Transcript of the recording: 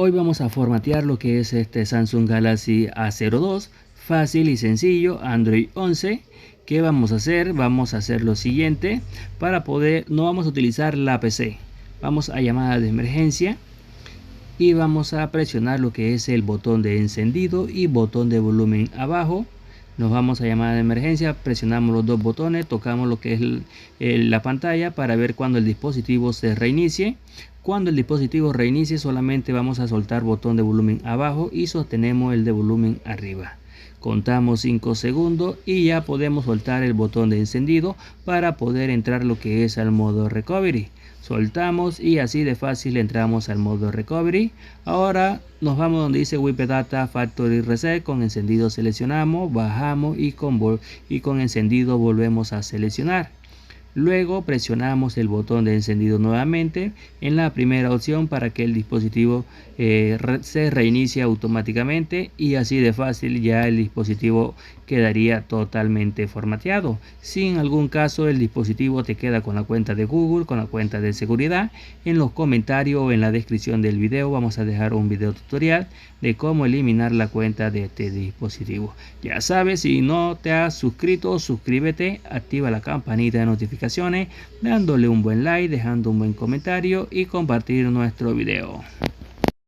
Hoy vamos a formatear lo que es este Samsung Galaxy A02, fácil y sencillo, Android 11. ¿Qué vamos a hacer? Vamos a hacer lo siguiente. Para poder, no vamos a utilizar la PC, vamos a llamada de emergencia y vamos a presionar lo que es el botón de encendido y botón de volumen abajo. Nos vamos a llamada de emergencia, presionamos los dos botones, tocamos lo que es la pantalla para ver cuando el dispositivo se reinicie. Cuando el dispositivo reinicie, solamente vamos a soltar botón de volumen abajo y sostenemos el de volumen arriba. Contamos 5 segundos y ya podemos soltar el botón de encendido para poder entrar lo que es al modo recovery. Soltamos y así de fácil entramos al modo recovery. Ahora nos vamos donde dice WP Data Factory Reset. Con encendido seleccionamos, bajamos y con encendido volvemos a seleccionar. Luego presionamos el botón de encendido nuevamente en la primera opción para que el dispositivo se reinicie automáticamente, y así de fácil ya el dispositivo quedaría totalmente formateado. Si en algún caso el dispositivo te queda con la cuenta de Google, con la cuenta de seguridad, en los comentarios o en la descripción del video vamos a dejar un video tutorial de cómo eliminar la cuenta de este dispositivo. Ya sabes, si no te has suscrito, suscríbete, activa la campanita de notificaciones, dándole un buen like, dejando un buen comentario y compartir nuestro video.